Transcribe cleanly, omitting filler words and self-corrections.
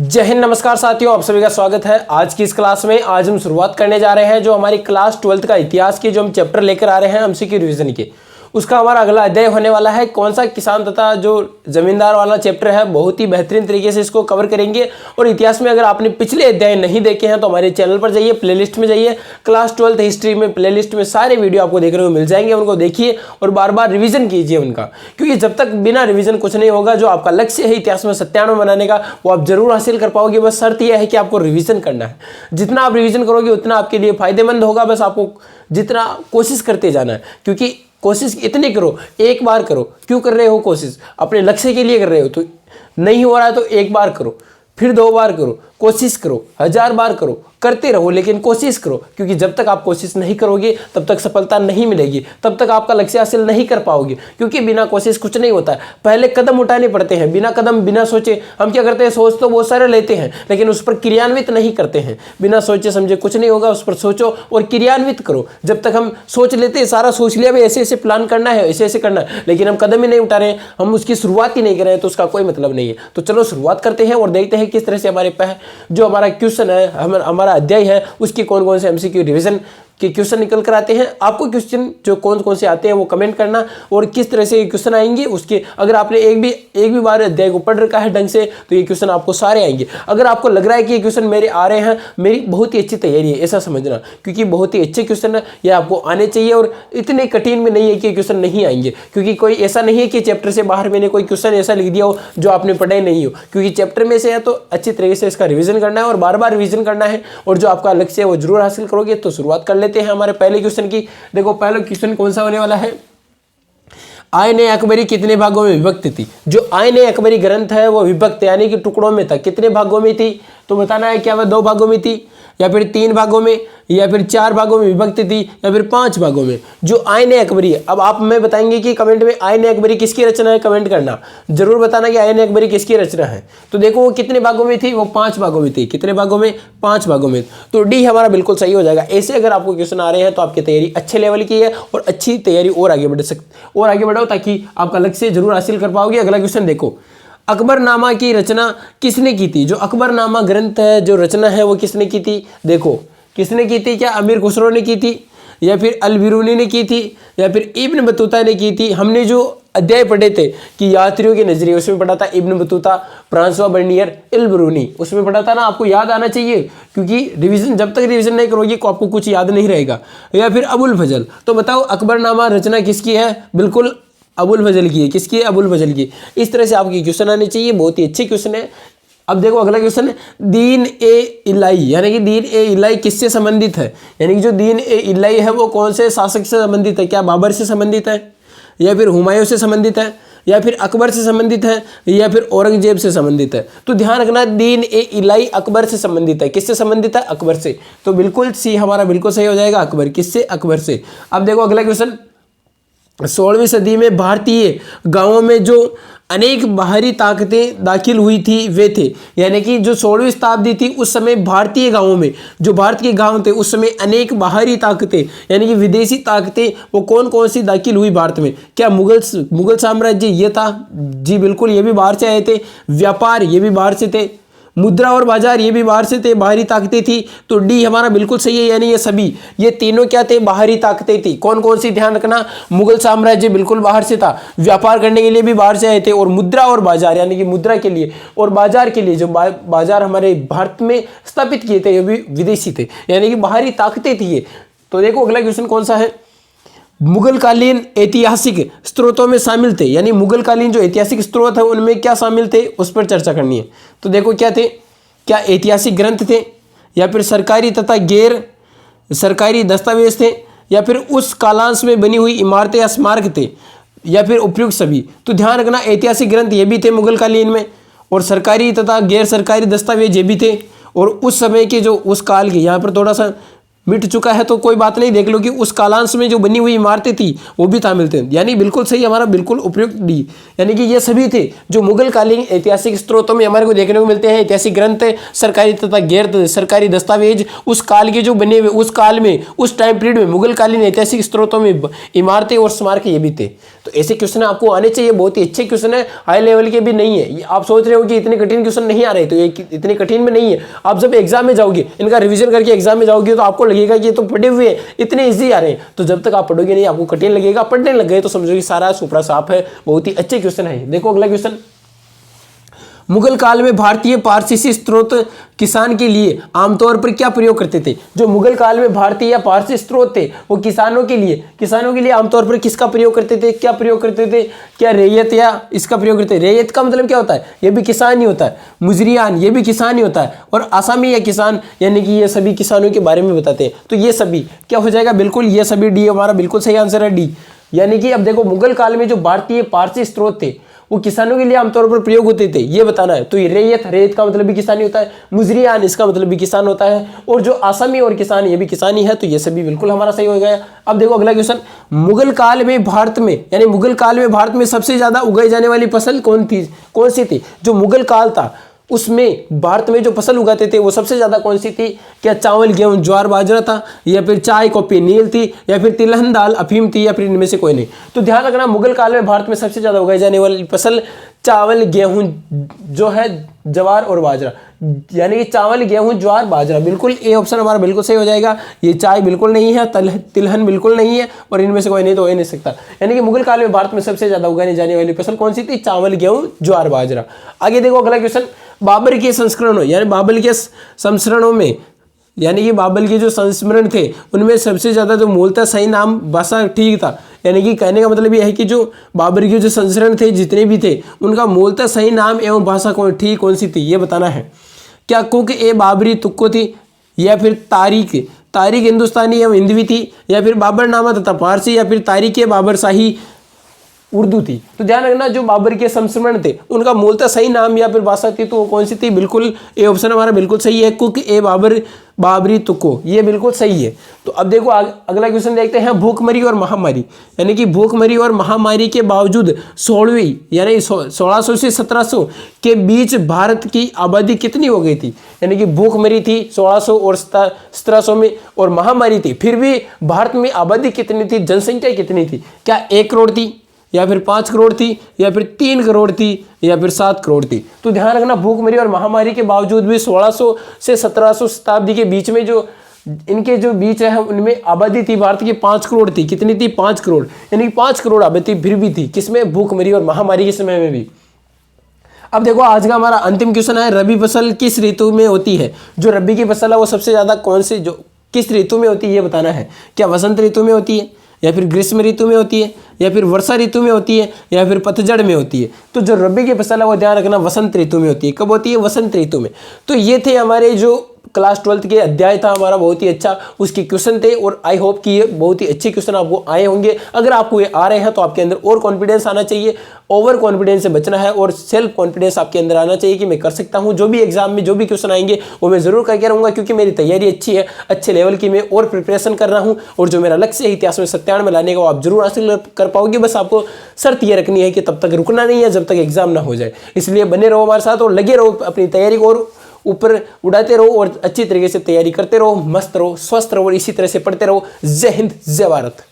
जय हिंद, नमस्कार साथियों, आप सभी का स्वागत है आज की इस क्लास में। आज हम शुरुआत करने जा रहे हैं जो हमारी क्लास 12th का इतिहास की जो हम चैप्टर लेकर आ रहे हैं एमसीक्यू रिवीजन के, उसका हमारा अगला अध्याय होने वाला है। कौन सा? किसान तथा जो जमींदार वाला चैप्टर है। बहुत ही बेहतरीन तरीके से इसको कवर करेंगे। और इतिहास में अगर आपने पिछले अध्याय नहीं देखे हैं तो हमारे चैनल पर जाइए, प्लेलिस्ट में जाइए, क्लास 12th हिस्ट्री में प्लेलिस्ट में सारे वीडियो आपको देखने को मिल जाएंगे। उनको देखिए और बार बार रिवीजन कीजिए उनका, क्योंकि जब तक बिना रिवीजन कुछ नहीं होगा। जो आपका लक्ष्य है इतिहास में 97 बनाने का, वो आप जरूर हासिल कर पाओगे। बस शर्त यह है कि आपको रिवीजन करना है। जितना आप रिवीजन करोगे उतना आपके लिए फायदेमंद होगा। बस आपको जितना कोशिश करते जाना है, क्योंकि कोशिश इतनी करो, एक बार करो। क्यों कर रहे हो कोशिश? अपने लक्ष्य के लिए कर रहे हो। तो नहीं हो रहा है तो एक बार करो, फिर 2 बार करो, कोशिश करो, 1000 बार करो, करते रहो, लेकिन कोशिश करो। क्योंकि जब तक आप कोशिश नहीं करोगे तब तक सफलता नहीं मिलेगी, तब तक आपका लक्ष्य हासिल नहीं कर पाओगे। क्योंकि बिना कोशिश कुछ नहीं होता है। पहले कदम उठाने पड़ते हैं, बिना कदम, बिना सोचे। हम क्या करते हैं? सोच तो बहुत सारे लेते हैं, लेकिन उस पर क्रियान्वित नहीं करते हैं। बिना सोचे समझे कुछ नहीं होगा। उस पर सोचो और क्रियान्वित करो। जब तक हम सोच लेते हैं, सारा सोच लिया भाई ऐसे ऐसे प्लान करना है, ऐसे ऐसे करना है, लेकिन हम कदम ही नहीं उठा रहे हैं, हम उसकी शुरुआत ही नहीं कर रहे हैं, तो उसका कोई मतलब नहीं है। तो चलो शुरुआत करते हैं और देखते हैं किस तरह से हमारे जो हमारा क्वेश्चन है, हमारा अध्याय है, उसके कौन कौन से एमसीक्यू रिवीजन के क्वेश्चन निकल कर आते हैं। आपको क्वेश्चन जो कौन कौन से आते हैं वो कमेंट करना, और किस तरह से ये क्वेश्चन आएंगे उसके, अगर आपने एक भी बार अध्याय को पढ़ रखा है ढंग से, तो ये क्वेश्चन आपको सारे आएंगे। अगर आपको लग रहा है कि ये क्वेश्चन मेरे आ रहे हैं, मेरी बहुत ही अच्छी तैयारी है, ऐसा समझना, क्योंकि बहुत ही अच्छे क्वेश्चन है, ये आपको आने चाहिए। और इतने कठिन में नहीं है कि क्वेश्चन नहीं आएंगे, क्योंकि कोई ऐसा नहीं है कि चैप्टर से बाहर मैंने कोई क्वेश्चन ऐसा लिख दिया हो जो आपने पढ़ा ही नहीं हो। क्योंकि चैप्टर में से है तो अच्छी तरीके से इसका रिविजन करना है और बार बार रिविजन करना है, और जो आपका लक्ष्य है वो जरूर हासिल करोगे। तो शुरुआत कर लेते हैं हमारे पहले क्वेश्चन की। देखो पहला क्वेश्चन कौन सा होने वाला है? आईन अकबरी कितने भागों में विभक्त थी? जो आईन अकबरी ग्रंथ है वो विभक्त यानी कि टुकड़ों में था। कितने भागों में थी? तो बताना है क्या वह 2 भागों में थी, या फिर 3 भागों में, या फिर 4 भागों में विभक्त थी, या फिर 5 भागों में। जो आईन अकबरी है, अब आप मैं बताएंगे कि कमेंट में आईन अकबरी किसकी रचना है, कमेंट करना जरूर बताना कि आईन अकबरी किसकी रचना है। तो देखो वो कितने भागों में थी? वो 5 भागों में थी। कितने भागों में? 5 भागों में। तो डी हमारा बिल्कुल सही हो जाएगा। ऐसे अगर आपको क्वेश्चन आ रहे हैं तो आपकी तैयारी अच्छे लेवल की है, और अच्छी तैयारी और आगे बढ़ो ताकि आपका लक्ष्य जरूर हासिल कर पाओगे। अगला क्वेश्चन देखो, अकबरनामा की रचना किसने की थी? जो अकबरनामा ग्रंथ है, जो रचना है वो किसने की थी? देखो किसने की थी? क्या अमीर खुसरो ने की थी, या फिर अल-बिरूनी ने की थी, या फिर इब्न बतूता ने की थी? हमने जो अध्याय पढ़े थे कि यात्रियों के नजरिए, उसमें पढ़ा था इब्न बतूता, फ्रांसवा बर्नियर, अल-बिरूनी, उसमें पढ़ा था ना। आपको याद आना चाहिए, क्योंकि रिवीजन, जब तक रिवीजन नहीं करोगे को आपको कुछ याद नहीं रहेगा। या फिर अबुल फजल। तो बताओ अकबरनामा रचना किसकी है? बिल्कुल अबुल फजल की है। किसकी है? अबुल फजल की। इस तरह से आपके क्वेश्चन आने चाहिए। बहुत ही अच्छे क्वेश्चन है। अब देखो अगला क्वेश्चन है, दीन ए इलाई, यानी कि दीन ए इलाई किससे संबंधित है? यानी कि जो दीन ए इलाई है वो कौन से शासक से संबंधित है? क्या बाबर से संबंधित है, या फिर हुमायूं से संबंधित है, या फिर अकबर से संबंधित है, या फिर औरंगजेब से संबंधित है? तो ध्यान रखना, दीन ए इलाई अकबर से संबंधित है। किससे संबंधित है? अकबर से। तो बिल्कुल सी हमारा बिल्कुल सही हो जाएगा, अकबर। किससे? अकबर से। अब देखो अगला क्वेश्चन, 16वीं सदी में भारतीय गांवों में जो अनेक बाहरी ताकतें दाखिल हुई थी वे थे। यानी कि जो 16वीं शताब्दी थी उस समय भारतीय गांवों में, जो भारत के गांव थे उस समय अनेक बाहरी ताकतें यानी कि विदेशी ताकतें, वो कौन कौन सी दाखिल हुई भारत में? क्या मुगल साम्राज्य ये था? जी बिल्कुल, ये भी बाहर से आए थे। व्यापार, ये भी बाहर से थे। मुद्रा और बाजार, ये भी बाहर से थे, बाहरी ताकतें थी। तो डी हमारा बिल्कुल सही है। यानी ये सभी, ये तीनों क्या थे? बाहरी ताकतें थी। कौन कौन सी? ध्यान रखना, मुगल साम्राज्य बिल्कुल बाहर से था, व्यापार करने के लिए भी बाहर से आए थे, और मुद्रा और बाजार यानी कि मुद्रा के लिए और बाजार के लिए, जो बाजार हमारे भारत में स्थापित किए थे, ये भी विदेशी थे, यानी कि बाहरी ताकतें थी ये। तो देखो अगला क्वेश्चन कौन सा है, मुगलकालीन ऐतिहासिक स्रोतों में शामिल थे। यानी मुगलकालीन जो ऐतिहासिक स्रोत है उनमें क्या शामिल थे, उस पर चर्चा करनी है। तो देखो क्या थे? क्या ऐतिहासिक ग्रंथ थे, या फिर सरकारी तथा गैर सरकारी दस्तावेज थे, या फिर उस कालांश में बनी हुई इमारतें या स्मारक थे, या फिर उपयुक्त सभी? तो ध्यान रखना, ऐतिहासिक ग्रंथ ये भी थे मुगलकालीन में, और सरकारी तथा गैर सरकारी दस्तावेज ये भी थे, और उस समय के जो उस काल के, यहाँ पर थोड़ा सा मिट चुका है तो कोई बात नहीं, देख लो कि उस कालांश में जो बनी हुई इमारतें थी वो भी शामिल थे। यानी बिल्कुल सही हमारा, बिल्कुल उपयुक्त डी। यानी कि ये सभी थे जो मुगलकालीन ऐतिहासिक स्रोतों में हमारे को देखने को मिलते हैं। ऐतिहासिक ग्रंथ, सरकारी तथा गैर सरकारी दस्तावेज, उस काल के जो बने हुए, उस काल में, उस टाइम पीरियड में मुगलकालीन ऐतिहासिक स्रोतों में इमारतें और स्मारक ये भी थे। तो तो ऐसे क्वेश्चन आपको आने चाहिए, बहुत ही अच्छे क्वेश्चन है, हाई लेवल के भी नहीं है। ये आप सोच रहे हो कि इतने कठिन क्वेश्चन नहीं आ रहे, तो ये इतने कठिन में नहीं है। आप जब एग्जाम में जाओगे, इनका रिवीजन करके एग्जाम में जाओगे तो आपको लगेगा कि ये तो पढ़े हुए हैं, इतने ईजी आ रहे हैं। तो जब तक आप पढ़ोगे नहीं आपको कठिन लगेगा, पढ़ने लग गए तो समझो कि सारा सुपड़ा साफ है, बहुत ही अच्छे क्वेश्चन है। देखो अगला क्वेश्चन, मुगल काल में भारतीय पारसी स्त्रोत किसान के लिए आमतौर पर क्या प्रयोग करते थे? जो मुगल काल में भारतीय या पारसी स्त्रोत थे वो किसानों के लिए आमतौर पर किसका प्रयोग करते थे, क्या प्रयोग करते थे? क्या रेयत या इसका प्रयोग करते थे? रेयत का मतलब क्या होता है? ये भी किसान ही होता है। मुजरियान ये भी किसान ही होता है। और आसामी या किसान यानी कि ये सभी किसानों के बारे में बताते हैं। तो ये सभी क्या हो जाएगा? बिल्कुल ये सभी डी हमारा बिल्कुल सही आंसर है, डी। यानी कि अब देखो मुगल काल में जो भारतीय पारसी स्त्रोत थे वो किसानों के लिए आमतौर पर प्रयोग होते थे, ये बताना है। तो ये रेत का मतलब भी किसानी होता है, मुजरियान इसका मतलब भी किसान होता है, और जो आसामी और किसान ये भी किसानी है। तो ये सभी बिल्कुल हमारा सही हो गया। अब देखो अगला क्वेश्चन, मुगल काल में भारत में सबसे ज्यादा उगाई जाने वाली फसल कौन सी थी? जो मुगल काल था उसमें भारत में जो फसल उगाते थे वो सबसे ज्यादा कौन सी थी? क्या चावल, गेहूं, ज्वार, बाजरा था, या फिर चाय, कॉफी, नील थी, या फिर तिलहन, दाल, अफीम थी, या फिर इनमें से कोई नहीं? तो ध्यान रखना, मुगल काल में भारत में सबसे ज्यादा उगाई जाने वाली फसल चावल, गेहूं जो है, ज्वार और बाजरा, यानी कि चावल, गेहूं, ज्वार, बाजरा। बिल्कुल ए ऑप्शन हमारा बिल्कुल सही हो जाएगा। ये चाय बिल्कुल नहीं है, तिलहन बिल्कुल नहीं है, और इनमें से कोई नहीं तो हो ही नहीं सकता। यानी कि मुगल काल में भारत में सबसे ज्यादा उगाई जाने वाली फसल कौन सी थी? चावल, गेहूं, ज्वार, बाजरा। आगे देखो अगला क्वेश्चन, बाबर के संस्करणों यानी बाबर के संस्करणों में, यानी कि बाबर के जो संस्मरण थे उनमें सबसे ज्यादा जो मूलतः सही नाम भाषा ठीक था, यानी कि कहने का मतलब यह है कि जो बाबर के जो संस्करण थे जितने भी थे उनका मूलतः सही नाम एवं भाषा कौन सी थी, ये बताना है। क्या कुक ए बाबरी तुक्को थी, या फिर तारीख हिंदुस्तानी एवं हिंदवी थी, या फिर बाबरनामा तथा फारसी, या फिर तारीख बाबर शाही उर्दू थी? तो ध्यान रखना, जो बाबर के संस्मरण थे उनका मूलतः सही नाम या फिर भाषा थी तो वो कौन सी थी? बिल्कुल ए ऑप्शन हमारा बिल्कुल सही है, कुक ए बाबरी तुक्को, ये बिल्कुल सही है। तो अब देखो अगला क्वेश्चन देखते हैं, भूखमरी और महामारी, यानी कि भूखमरी और महामारी के बावजूद 16वीं यानी 1600 से 1700 के बीच भारत की आबादी कितनी हो गई थी? यानी कि भूखमरी थी 1600 और 1700 में, और महामारी थी, फिर भी भारत में आबादी कितनी थी, जनसंख्या कितनी थी? क्या 1 करोड़ थी, या फिर 5 करोड़ थी, या फिर 3 करोड़ थी, या फिर 7 करोड़ थी? तो ध्यान रखना, भूखमरी और महामारी के बावजूद भी 1600 से 1700 शताब्दी के बीच में जो इनके जो बीच है उनमें आबादी थी भारत की 5 करोड़ थी। कितनी थी? 5 करोड़, यानी कि 5 करोड़ आबादी फिर भी थी, किसमें? भूखमरी और महामारी के समय में भी। अब देखो आज का हमारा अंतिम क्वेश्चन है, रबी फसल किस ऋतु में होती है? जो रबी की फसल है वो सबसे ज्यादा किस ऋतु में होती है, ये बताना है। क्या वसंत ऋतु में होती है, या फिर ग्रीष्म ऋतु में होती है, या फिर वर्षा ऋतु में होती है, या फिर पतझड़ में होती है? तो जो रबी की फसल है वो ध्यान रखना वसंत ऋतु में होती है। कब होती है? वसंत ऋतु में। तो ये थे हमारे जो क्लास 12th के अध्याय था हमारा, बहुत ही अच्छा उसके क्वेश्चन थे, और आई होप कि ये बहुत ही अच्छे क्वेश्चन आपको आए होंगे। अगर आपको ये आ रहे हैं तो आपके अंदर और कॉन्फिडेंस आना चाहिए, ओवर कॉन्फिडेंस से बचना है, और सेल्फ कॉन्फिडेंस आपके अंदर आना चाहिए कि मैं कर सकता हूं। जो भी एग्जाम में जो भी क्वेश्चन आएंगे वो मैं जरूर करके रहूंगा, क्योंकि मेरी तैयारी अच्छी है, अच्छे लेवल की मैं और प्रिपरेशन कर रहा हूं, और जो मेरा लक्ष्य है इतिहास में 97 में लाने का वो आप जरूर हासिल कर पाओगे। बस आपको शर्त ये रखनी है कि तब तक रुकना नहीं है जब तक एग्जाम ना हो जाए। इसलिए बने रहो हमारे साथ और लगे रहो अपनी तैयारी को, और ऊपर उड़ाते रहो, और अच्छी तरीके से तैयारी करते रहो, मस्त रहो, स्वस्थ रहो, और इसी तरह से पढ़ते रहो। जय हिंद, जय भारत।